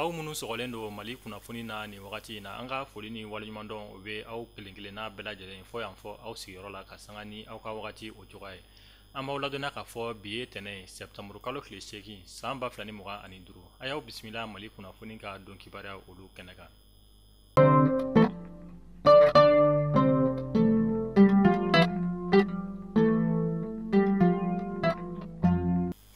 aw minnu sɔgɔlen don Mali kunnafoni na ni wagati in na an ka foli ni waleɲumandɔn o bɛ aw kelenkelenna bɛɛ lajɛlen fɔ yan fɔ aw sigiyɔrɔ la ka sanga ni aw ka wagati o cogoya ye. An b'aw ladɔnniya k'a fɔ bi ye tɛnɛ ye septembre kalo tile 8 san 2025 a y'aw bisimila Mali kunnafoni ka don kibaruya olu kɛnɛ kan.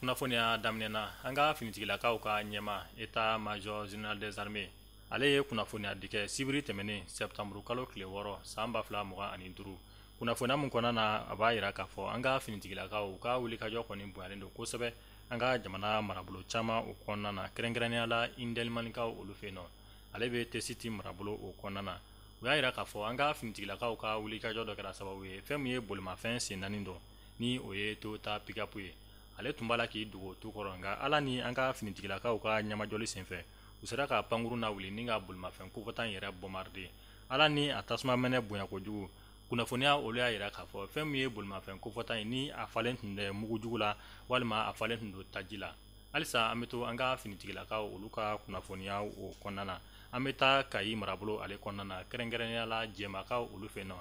Kunnafoniya daminɛna an ka finitigilakaw ka ɲɛma État Major Général des Armées ale ye kunnafoniya di kɛ sibiri tɛmɛnen septembre kalo tile 6 san 2025 kunnafoniya mun kɔnɔna na a b'a yira k'a fɔ an ka finitigilakaw ka wulikajɔ kɔni bonyalen don kosɛbɛ an ka jamana marabolo caman o kɔnɔna na kɛrɛnkɛrɛnnenya la Indelmanikaw olu fɛ yen nɔ ale bɛ Tesiti marabolo o kɔnɔna na u y'a yira k'a fɔ an ka finitigilakaw ka wulikajɔ dɔ kɛra sababu ye fɛn min ye bolimafɛn sen 4 dɔ ni o ye Toyota pick-up ye ale tun b'a la k'i dogo tu kɔrɔ nka ala ni an ka finitigilakaw ka ɲamajɔli senfɛ u sera ka pankuru na wuli ni ka bolimafɛn kofɔtan yɛrɛ bombarder ala ni a tasuma mɛnɛ bonya kojugu kunnafoniya olu y'a yira k'a fɔ fɛn min ye bolimafɛn kofɔtan ye ni a falen tun tɛ mugujugu la walima a falen tun don taji la halisa an bɛ to an ka finitigilakaw olu ka kunnafoniya o kɔnɔna na an bɛ taa Kayi marabolo ale kɔnɔna na kɛrɛnkɛrɛnnenya la jɛmakaw olu fɛ nɔ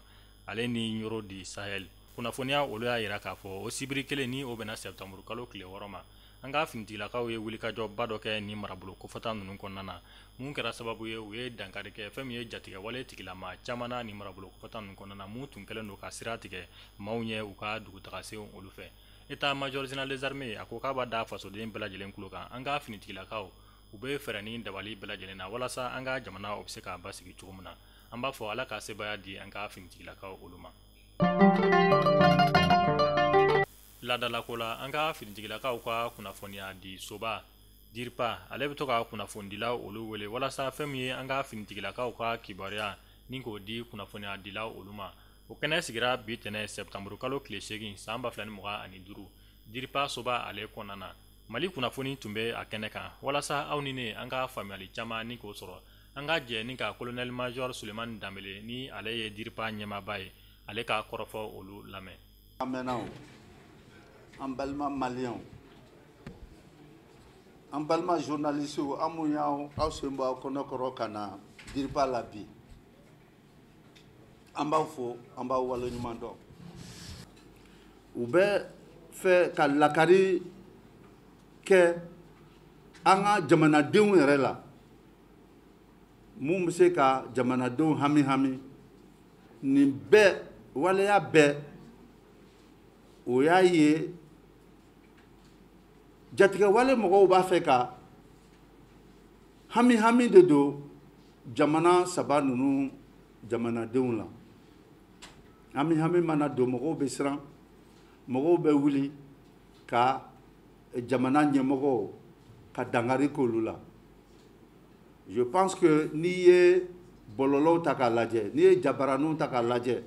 ale ni Yoro di Sahel kunnafoniya olu y'a yira k'a fɔ o sibiri kelen ni o bɛna septembre kalo tile 6 ma an ka finitigilakaw ye wulikajɔba dɔ kɛ ni marabolo kofɔtan ninnu kɔnɔna na mun kɛra sababu ye u ye dankari kɛ fɛn min ye jatigɛwale tigilama caman na ni marabolo kofɔtan ninnu kɔnɔna na mun tun kɛlen don ka sira tigɛ maaw ɲɛ u ka dugutagasenw olu fɛ État Major Général des Armées a ko k'a b'a da fasoden bɛɛ lajɛlen kulo kan an ka finitigilakaw u bɛ fɛɛrɛ ni dabali bɛɛ lajɛlen na walasa an ka jamana o bɛ se k'a basigi cogo min na an b'a fɔ ala ka sebaya di an ka finitigilakaw olu ma. Ladalako la an ka finitigilakaw ka kunnafoniya di soba DIRPA ale bɛ to ka kunnafonidilaw olu wele walasa fɛn min ye an ka finitigilakaw ka kibaruya ni k'o di kunnafoniya dilaw olu ma o kɛnɛ sigira bi tɛnɛ septembre kalo tile 8 san 2025 DIRPA soba ale kɔnɔna na Mali kunnafoni tun bɛ a kɛnɛ kan walasa aw ni ne an ka faamuyali caman ni k'o sɔrɔ an ka jɛ ni ka colonel major Sulemani Danbele ni ale ye DIRPA ɲɛmaaba ye ale ka kɔrɔfɔ olu lamɛn. An balima malien an balima journaliste an mun y'aw sen bɔ aw kɔnɔkɔrɔ ka na DIRPA la bi an b'aw fo an b'aw waleɲuman dɔn u bɛ fɛ ka lakari kɛ an ka jamanadenw yɛrɛ la mun bɛ se ka jamanadenw hami hami nin bɛɛ waleya bɛɛ o y'a ye jatigɛwale mɔgɔw b'a fɛ ka hami hami de don jamana saba ninnu jamanadenw la hami hami mana don mɔgɔw bɛ siran mɔgɔw bɛ wuli ka jamana ɲɛmɔgɔw ka dangari k'olu la je pense que n'i ye bɔlɔlɔw ta k'a lajɛ n'i ye jabaraninw ta k'a lajɛ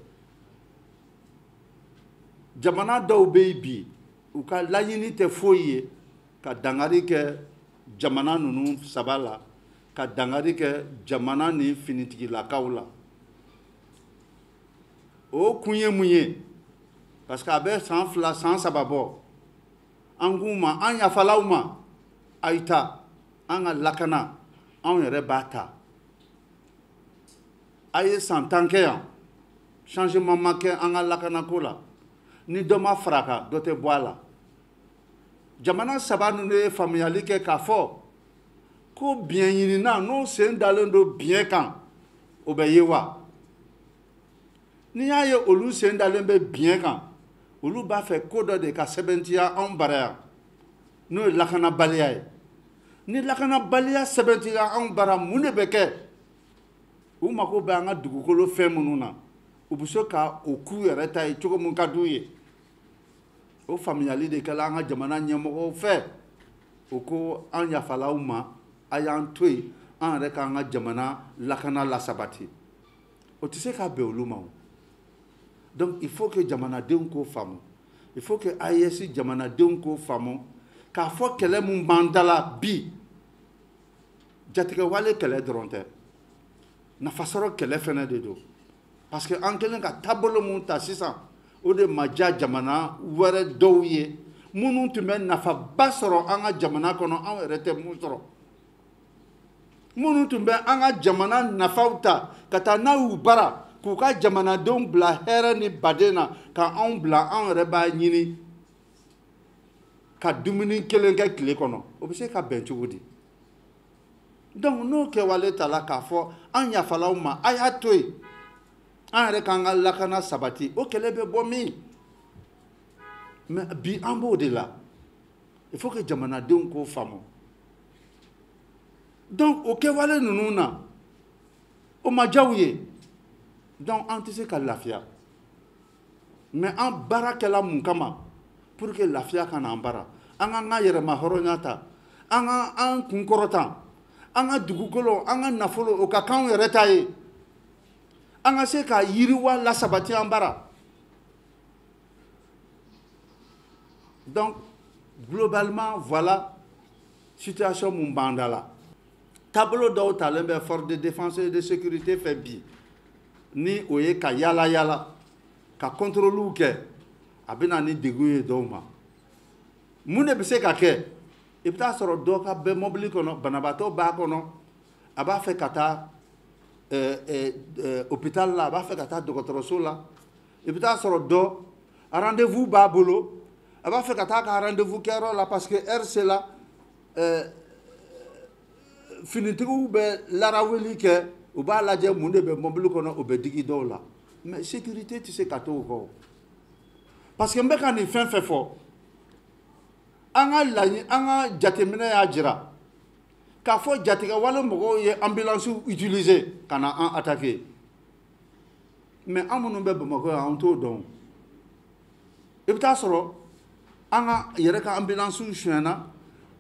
jamana dɔw bɛ yen bi u ka laɲini tɛ foyi ye ka dangari kɛ jamana ninnu saba la ka dangari kɛ jamana ni finitigilakaw la o kun ye mun ye parce que a bɛ san 2 san 3 bɔ an k'u ma an yafalaw ma a yi ta an ka lakana anw yɛrɛ b'a ta a ye san 10 kɛ yan changement ma kɛ an ka lakanako la ni dɔ ma fara a kan dɔ tɛ bɔ a la jamana saba ninnu ye faamuyali kɛ k'a fɔ ko biɲɛ ɲinina n'o sen dalen don biɲɛ kan o bɛ ye wa n'i y'a ye olu sen dalen bɛ biɲɛ kan olu b'a fɛ ko dɔ de ka sɛbɛntiya anw bara yan n'o ye lakanabaliya ye ni lakanabaliya sɛbɛntira anw bara mun de bɛ kɛ u mago bɛ an ka dugukolo fɛn minnu na u bɛ se ka o k'u yɛrɛ ta ye cogo min ka d'u ye o faamuyali de kɛla an ka jamana ɲɛmɔgɔw fɛ o ko an yafalaw ma a y'an to yen an yɛrɛ k'an ka jamana lakana lasabati o tɛ se ka bɛn olu ma o donc il faut que jamanadenw k'o faamu il faut que AES jamanadenw k'o faamu k'a fɔ kɛlɛ min b'an da la bi jatigɛwale kɛlɛ dɔrɔn tɛ nafasɔrɔ kɛlɛ fɛnɛ de don parce que an kɛlen ka taabolo mun ta sisan o de ma diya jamana wɛrɛ dɔw ye minnu tun bɛ nafaba sɔrɔ an ka jamana kɔnɔ an yɛrɛ tɛ mun sɔrɔ minnu tun bɛ an ka jamana nafaw ta ka taa n'a y'u bara k'u ka jamanadenw bila hɛrɛ ni baden na ka anw bila an yɛrɛ b'a ɲini ka dumuni kelen kɛ tile kɔnɔ o bɛ se ka bɛn cogo di donc n'o kɛwale ta la k'a fɔ an yafalaw ma a y'a to yen an yɛrɛ k'an ka lakana sabati o kɛlɛ bɛ bɔ min mais bi an b'o de la il faut que jamanadenw k'o faamu donc o kɛwale ninnu na o ma diya u ye donc an tɛ se ka lafiya mais an baarakɛla mun kama pour que lafiya ka na an bara an k'an ka yɛrɛma hɔrɔnya ta an ka an kun kɔrɔtan an ka dugukolo an ka nafolo o ka k'anw yɛrɛ ta ye an ka se ka yiriwa lasabati an bara donc globalement voilà situation mun b'an da la taabolo dɔw talen bɛ force de défense et de sécurité fɛ bi ni o ye ka yala yala ka contrôle kɛ a bɛ na ni degun ye dɔw ma mun de bɛ se ka kɛ i bɛ taa sɔrɔ dɔ ka bɛ mobili kɔnɔ banabaatɔ b'a kɔnɔ a b'a fɛ ka taa hôpital la a b'a fɛ ka taa dɔgɔtɔrɔso la i bɛ taa sɔrɔ dɔ rendez-vous b'a bolo a b'a fɛ ka taa ka rendez-vous kɛyɔrɔ la parce que heure sera finitigiw bɛ laraweli kɛ u b'a lajɛ mun de bɛ mobili kɔnɔ o bɛ digi dɔw la mais sécurité tɛ se ka to o kɔ parce que n bɛ ka nin fɛn fɛn fɔ an ka jateminɛ y'a jira k'a fɔ jatigɛwale mɔgɔw ye ambulance utiliser ka na an attaquer mais an minnu bɛ Bamakɔ yan an t'o dɔn i bɛ taa sɔrɔ an ka yɛrɛ ka ambulance sonyɛna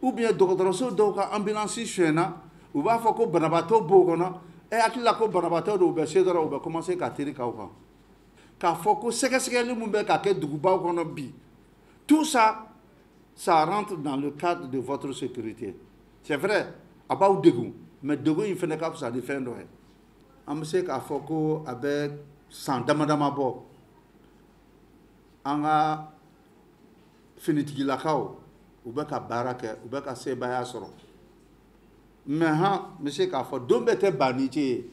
ou bien dɔgɔtɔrɔso dɔw ka ambulance sonyɛna u b'a fɔ ko banabaatɔ b'o kɔnɔ hakili la ko banabaatɔ dɔw bɛ se dɔrɔn u bɛ commencer ka teri k'aw kan k'a fɔ ko sɛgɛsɛgɛli min bɛ ka kɛ dugubaw kɔnɔ bi tout ça ça rentre dans le cadre de votre sécurité c'est vrai a b'aw degun mais degun in fana ka fisa ni fɛn dɔ ye an bɛ se k'a fɔ ko a bɛ san dama dama bɔ an ka finitigilakaw u bɛ ka baara kɛ u bɛ ka sebaaya sɔrɔ mais han n bɛ se k'a fɔ don bɛɛ tɛ ban ni ce ye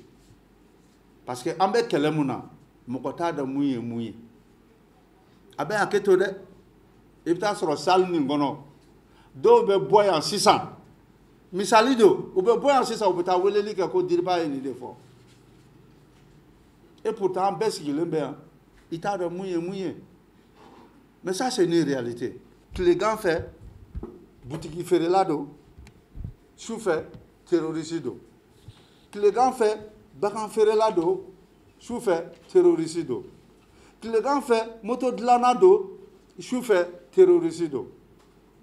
parce que an bɛ kɛlɛ mun na mɔgɔ t'a dɔn mun ye mun ye a bɛ hakɛ to dɛ i bɛ taa sɔrɔ salle nin kɔnɔ dɔw bɛ bɔ yan sisan misali don u bɛ bɔ yan sisan u bɛ taa weleli kɛ ko diriba ye nin de fɔ et pourtant an bɛɛ sigilen bɛ yan i t'a dɔn mun ye mun ye mais ça c'est une réalité tilegan fɛ butigi feerela don su fɛ terroriste don tilegan fɛ bagan feerela don su fɛ terroriste don tilegan fɛ moto dilanna don su fɛ terroriste don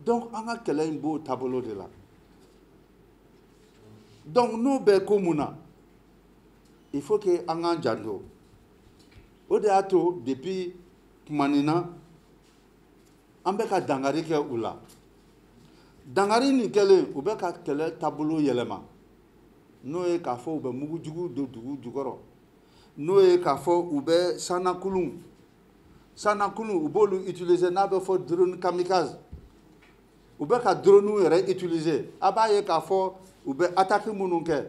donc an ka kɛlɛ in b'o taabolo de la donc n'o bɛ ko mun na il faut que an k'an janto o de y'a to depuis tuma nin na an bɛ ka dangari kɛ u la dangari nin kɛlen u bɛ ka kɛlɛ taabolo yɛlɛma n'o ye k'a fɔ u bɛ mugujugu don dugu jukɔrɔ n'o ye k'a fɔ u bɛ sanakulun u b'olu utiliser n'a bɛ fɔ drone kamikaze u bɛ ka drone yɛrɛ utiliser a b'a ye k'a fɔ u bɛ attaque minnu kɛ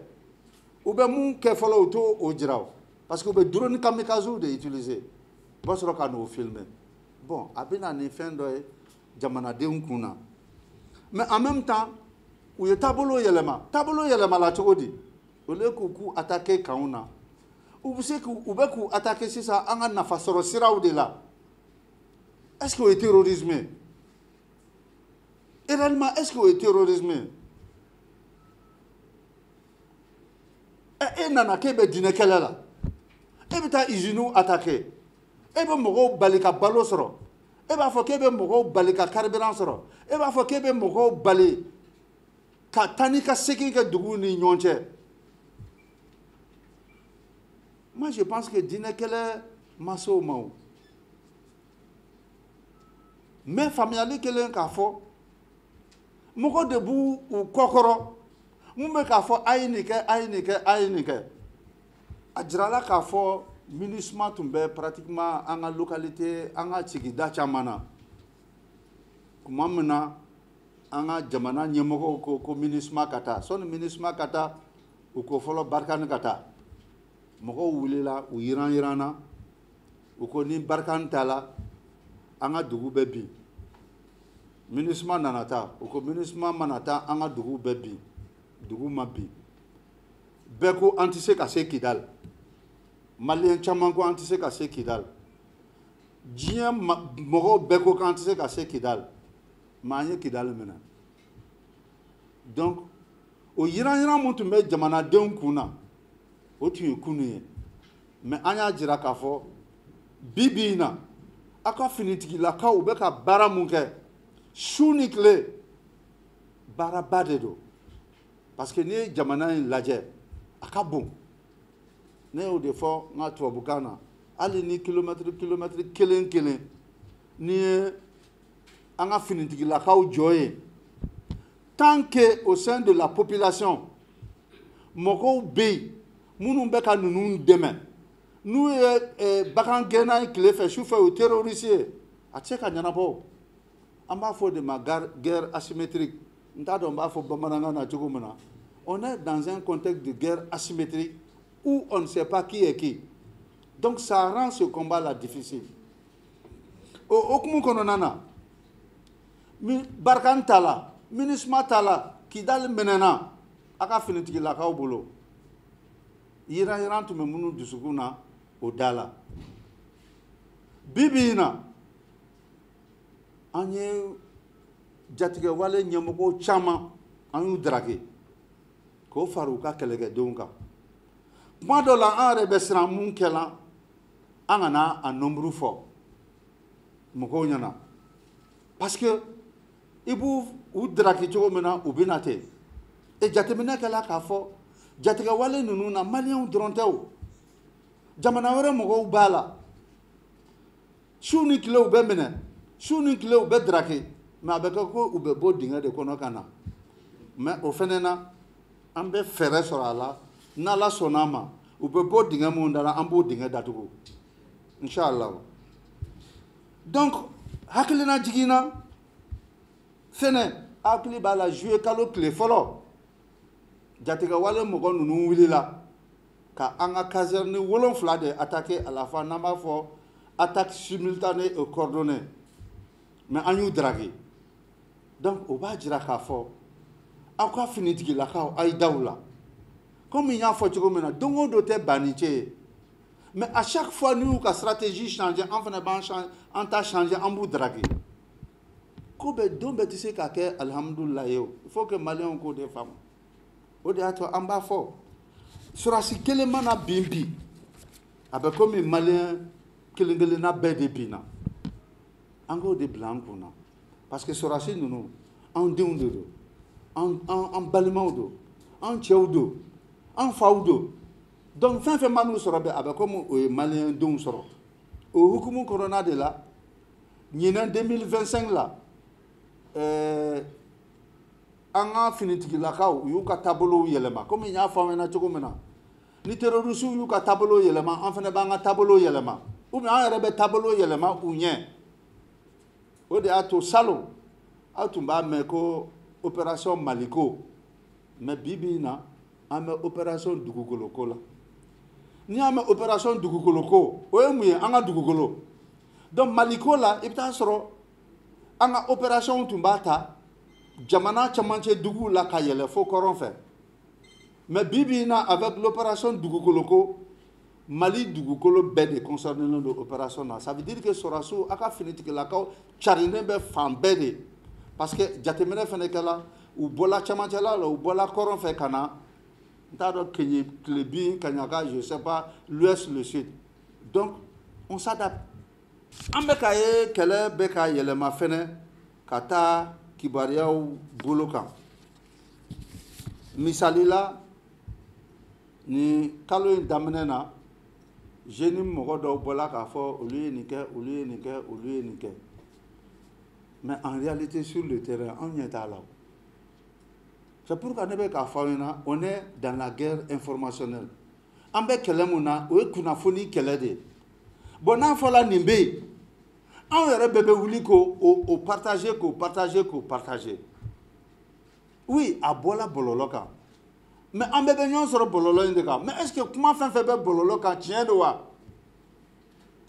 u bɛ mun kɛ fɔlɔ u t'o jira parce que u bɛ drone kamikaze de utiliser u b'a sɔrɔ ka n'o filmer bon a bɛ na ni fɛn dɔ ye jamanadenw kun na mais en même temps u ye taabolo yɛlɛmala cogo di au lieu k'u attaquer kanw na u bɛ k'u attaquer sisan an ka nafasɔrɔ siraw de la est-ce que o ye terrorisme ye et réellement est-ce que o ye terrorisme ye e nana k'e bɛ diinɛ kɛlɛ la e bɛ taa usines attaquer e bɛ mɔgɔw bali ka balo sɔrɔ e b'a fɔ k'e bɛ mɔgɔw bali ka carburant sɔrɔ e b'a fɔ k'e bɛ mɔgɔw bali ka taa ni ka segin kɛ duguw ni ɲɔgɔn cɛ moi je pense que diinɛ kɛlɛ ma se o ma o mais faamuyali kɛlen k'a fɔ mɔgɔ de b'u kɔkɔrɔ mun bɛ k'a fɔ a ye nin kɛ a ye nin kɛ a ye nin kɛ a jirala k'a fɔ MINUSMA tun bɛ pratiquement an ka localité an ka sigida caman na tuma min na an ka jamana ɲɛmɔgɔw ko MINUSMA ka taa sɔni MINUSMA ka taa u ko fɔlɔ Barkani ka taa mɔgɔw wulila u yiran-yiranna u ko ni Barkani taala an ka dugu bɛ bin MINUSMA nana taa u ko MINUSMA mana taa an ka dugu bɛ bin dugu ma bin bɛɛ ko an tɛ se ka se Kidali Maliyɛn caman ko an tɛ se ka se Kidali diɲɛ mɔgɔw bɛɛ ko k'an tɛ se ka se Kidali mais an ye Kidali minɛ donc o yiran-yiran mun tun bɛ jamanadenw kun na o tun ye kunu ye mais an y'a jira k'a fɔ bi bi in na aw ka finitigilakaw bɛ ka baara mun kɛ su ni tile baaraba de don parce que n'i ye jamana in lajɛ a ka bon ne y'o de fɔ n ka tubabukan na hali ni kilomɛtiri kelen kelen n'i ye an ka finitigilakaw jɔ yen tant que au sein de la population mɔgɔw bɛ yen minnu bɛ ka ninnu dɛmɛ n'u ye bagan gɛnna ye tile fɛ su fɛ o terroriste ye a tɛ se ka ɲɛnabɔ an b'a fɔ o de ma guerre asymétrique n t'a dɔn n b'a fɔ bamanankan na cogo min na on est dans un contexte de guerre asymétrique où on ne sait pas qui est qui donc ça rend ce combat là difficile o hukumu kɔnɔna na Barkani ta la MINUSMA ta la Kidali minɛna a ka finitigilakaw bolo yiran-yiran tun bɛ minnu dusukun na o da la bi bi in na an ye jatigɛwale ɲɛmɔgɔw caman an y'u daraki k'o fara u ka kɛlɛkɛdenw kan kuma dɔ la an yɛrɛ bɛ siran mun kɛla an kana a nombre fɔ mɔgɔw ɲɛna parce que i b'u daraki cogo min na u bɛ na ten jateminɛ kɛla k'a fɔ jatigɛwale ninnu na maliyɛnw dɔrɔn tɛ o jamana wɛrɛ mɔgɔw b'a la su ni tile u bɛ minɛ su ni tile u bɛ daraki mais a bɛ kɛ ko u bɛ bɔ dingɛ de kɔnɔ ka na mais o fɛnɛ na an bɛ fɛɛrɛ sɔrɔ a la n'Ala sɔnn'a ma u bɛ bɔ dingɛ mun da la an b'o dingɛ datugu inchallah donc hakilina jiginna fɛnɛ hakili b'a la juillet kalo tile fɔlɔ jatigɛwale mɔgɔ ninnu wulila ka an ka caserne 7 de attaquer à la fois n'an b'a fɔ attaque simultanée et coordonnée mais an y'u daraki donc o b'a jira k'a fɔ aw ka finitigilakaw a' ye da u la comme n y'a fɔ cogo min na don o don tɛ banni cɛ ye mais à chaque fois n'u y'u ka stratégie changer an fana b'an ta changer an b'u daraki ko bɛ don bɛɛ tɛ se ka kɛ alihamudulilayi o il faut que maliyɛnw k'o de faamu o de y'a to an b'a fɔ surasi kelen mana bin bi a bɛ komi maliyɛn kelen kelenna bɛɛ de binna an k'o de bila an kun na parce que surasi ninnu an denw de don an balimaw don an cɛw don an faw don donc fɛn fɛn man'u sɔrɔ bɛ a bɛ komi o ye maliyɛn denw sɔrɔ o hukumu kɔnɔna de la ɲinɛ 2025 la an ka finitigilakaw u y'u ka taabolow yɛlɛma komi n y'a fɔ an ɲɛna cogo min na ni terrorisiw y'u ka taabolo yɛlɛma an fana b'an ka taabolo yɛlɛma ou bien an yɛrɛ bɛ taabolo yɛlɛma u ɲɛ o de y'a to salon aw tun b'a mɛn ko opération Maliko mais bi bi in na an bɛ opération dugukolo la n'i y'a mɛn opération dugukolo o ye mun ye an ka dugukolo donc Maliko la i bɛ taa sɔrɔ an ka opération tun b'a ta jamana camancɛ duguw la ka yɛlɛ fo kɔrɔn fɛ mais bi bi in na avec l'opération dugukolo Mali dugukolo bɛɛ de concerné don opération na ça veut dire que sɔrɔdasiw a ka finitigilakaw carinen bɛ fan bɛɛ de parce que jateminɛ fana kɛla u bɔla camancɛla la u bɔla kɔrɔn fɛ ka na n t'a dɔn Keɲe Tilebin Kaɲaka je sais pas l'ouest le sud donc on s'adapte an bɛ ka ye kɛlɛ bɛ ka yɛlɛma fɛnɛ ka taa kibaruyaw bolo kan misali la ni kalo in daminɛ na jeune mɔgɔ dɔw bɔla k'a fɔ olu ye nin kɛ olu ye nin kɛ olu ye nin kɛ mais en réalité sur le terrain an ɲɛ t'a la c'est pourquoi ne bɛ k'a fɔ aw ɲɛna on est dans la guerre informationnelle an bɛ kɛlɛ mun na o ye kunnafoni kɛlɛ de ye bon n'a fɔla nin bɛ yen anw yɛrɛ bɛɛ bɛ wuli k'o partager oui a bɔla bɔlɔlɔ kan mais an bɛɛ bɛ ɲɔgɔn sɔrɔ bɔlɔlɔ in de kan mais est ce que kuma fɛn fɛn bɛ bɔlɔlɔ kan tiɲɛ don wa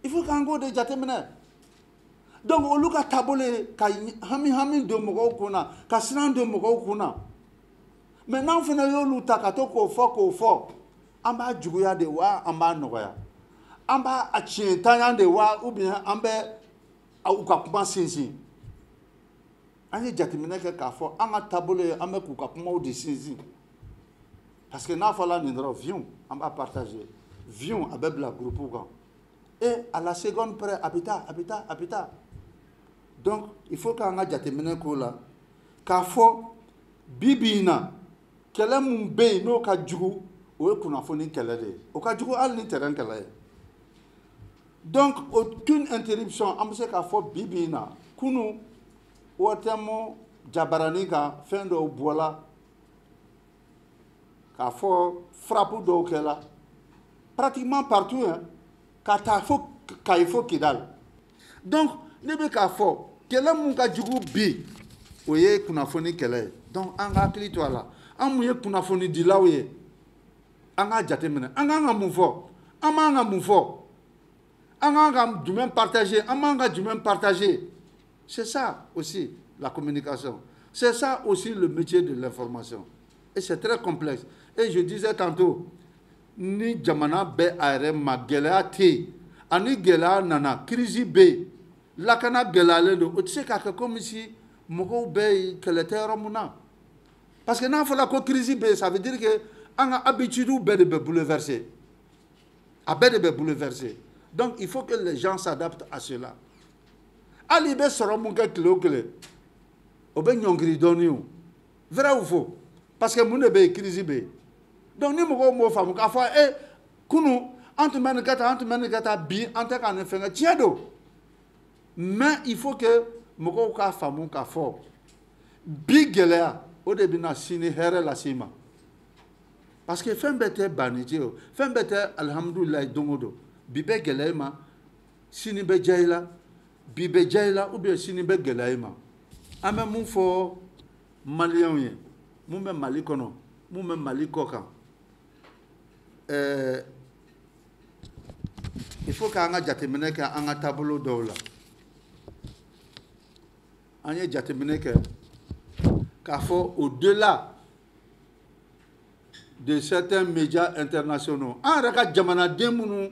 il faut k'an k'o de jateminɛ donc olu ka taabolo ye ka hami don mɔgɔw kun na ka siran don mɔgɔw kun na mais n'an fana y'olu ta ka to k'o fɔ an b'a juguya de wa an b'a nɔgɔya an b'a tiɲɛtanya de wa ou bien an bɛ u ka kuma sinsin an ye jateminɛ kɛ k'a fɔ an ka taabolo ye an bɛ k'u ka kumaw de sinsin parce que n'a fɔra nin dɔrɔn vieux an b'a partager vieux a bɛ bila groupe kan et à la seconde près a bɛ taa donc il faut k'an ka jateminɛ k'o la k'a fɔ bi in na kɛlɛ mun bɛ yen n'o ka jugu o ye kunnafoni kɛlɛ de ye o ka jugu hali ni terrain kɛlɛ ye donc aucune interruption an bɛ se k'a fɔ bi in na kunu o tɛmɛ jabarani kan fɛn dɔw bɔla k'a fɔ frappe dɔw kɛla pratiquement partout hein ka taa fo Kayi fo Kidal donc ne bɛ k'a fɔ kɛlɛ mun ka jugu bi o ye kunnafoni kɛlɛ ye donc an ka hakili to a la an mun ye kunnafoni dilaw ye an ka jateminɛ an k'an ka mun fɔ an b'an ka mun fɔ an k'an ka jumɛn partager an b'an ka jumɛn partager c'est ça aussi la communication c'est ça aussi le métier de l'information et c'est très complexe et je disais tantôt ni jamana bɛ a yɛrɛ ma gɛlɛya tɛ yen ani gɛlɛya nana crise bɛ yen lakana gɛlɛyalen don o tɛ se k'a kɛ comme si mɔgɔw bɛ yen kɛlɛ tɛ yɔrɔ mun na parce que n'a fɔra ko crise bɛ yen ça veut dire que an ka habitude bɛɛ de bɛ bouleverser a bɛɛ de bɛ bouleverser donc il faut que les gens s'adaptent à cela hali i bɛ sɔrɔ mun kɛ tile o tile o bɛ ɲɔngiri dɔɔni o vrai ou faux parce que mun de bɛ yen crise bɛ yen donc ni mɔgɔw m'o faamu k'a fɔ kunu an tun bɛ nin kɛ tan bi an tɛ ka nin fɛn kɛ tiɲɛ don mais il faut que mɔgɔw k'a faamu k'a fɔ bi gɛlɛya o de bɛna sini hɛrɛ lase i ma parce que fɛn bɛɛ tɛ banijɛ o fɛn bɛɛ tɛ alihamudulilayi don o don bi bɛ gɛlɛya i ma sini bɛ diya i la bi bɛ diya i la ou bien sini bɛ gɛlɛya i ma an bɛ mun fɔ maliyɛnw ye mun bɛ mali kɔnɔ mun bɛ mali kɔ kan il faut k'an ka jateminɛ kɛ an ka taabolo dɔw la an ye jateminɛ kɛ k'a fɔ au-delà de certains médias internationaux an yɛrɛ ka jamanaden minnu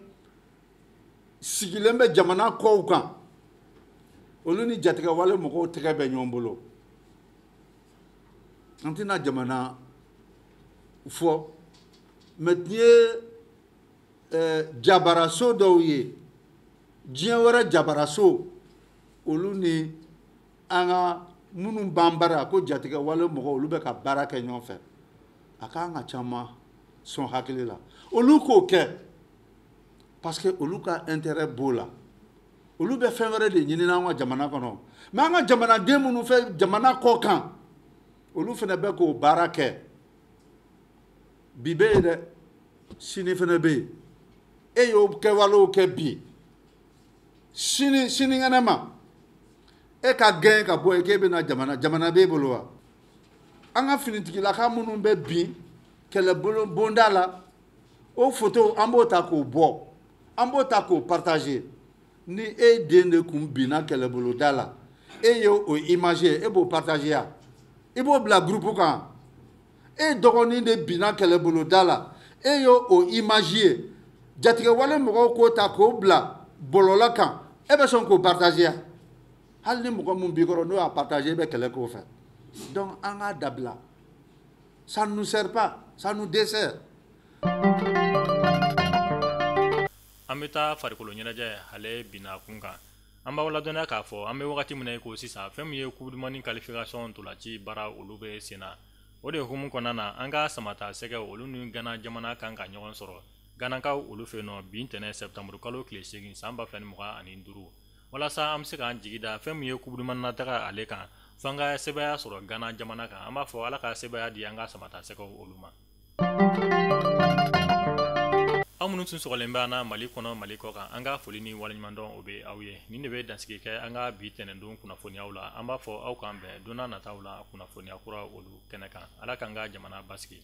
sigilen bɛ jamana kɔw kan olu ni jatigɛwale mɔgɔw tɛgɛ bɛ ɲɔgɔn bolo an tɛna jamana fɔ mais n'i ye jabaraso dɔw ye diɲɛ wɛrɛ jabaraso olu ni an ka minnu b'an bara ko jatigɛwale mɔgɔw olu bɛ ka baara kɛ ɲɔgɔn fɛ a k'an ka caman sɔn hakili la olu k'o kɛ parce que olu ka intérêt b'o la olu bɛ fɛn wɛrɛ de ɲini n'an ka jamana kɔnɔ mais an ka jamanaden minnu fɛ jamana kɔ kan olu fana bɛ k'o baara kɛ bi bɛ yen dɛ sini fana bɛ yen e y'o kɛwalew kɛ bi sinikɛnɛ ma e ka gɛn ka bɔ yen k'e bɛna jamana b'e bolo wa an ka finitigilaka minnu bɛ bin kɛlɛbolo bonda la o photo an b'o ta k'o bɔ an b'o ta k'o partager ni e den de kun binna kɛlɛboloda la e y'o image ye e b'o partager ya i b'o bila groupe kan e dɔgɔnin de binna kɛlɛboloda la e y'o image ye jatigɛwale mɔgɔw k'o ta k'o bila bɔlɔlɔ kan e bɛ sɔn k'o partager ya hali ni mɔgɔ min b'i kɔrɔ n'o y'a partager e bɛ kɛlɛ k'o fɛ donc an k'a dabila ça ne nous sert pas ça nous dessert. an bɛ taa farikolo ɲɛnajɛ ale binna kun kan an b'aw ladɔnniya k'a fɔ an bɛ wagati min na i ko sisan fɛn min ye coupe du monde qualification ntolanci baara olu bɛ sen na o de hukumu kɔnɔna na an ka samata sɛgɛ olu ni Gana jamana kan ka ɲɔgɔn sɔrɔ Ganakaw olu fɛ yen nɔ bi ntɛnɛn septembre kalo tile 8 san 2025 walasa an bɛ se k'an jigi da fɛn min ye coupe du monde nataga ale kan fo an ka sɛbɛya sɔrɔ Gana jamana kan an b'a fɔ ala ka sɛbɛya di an ka samata sɛgɛw olu ma. Aw minnu tun sɔgɔlen bɛ an na Mali kɔnɔ Mali kɔ kan an ka foli ni waleɲumandɔn o bɛ aw ye nin de bɛ dansigi kɛ an ka bi tɛnɛndon kunnafoniyaw la an b'a fɔ aw k'an bɛn don n'a nataw la kunnafoniya kura olu kɛnɛ kan ala k'an ka jamana basigi.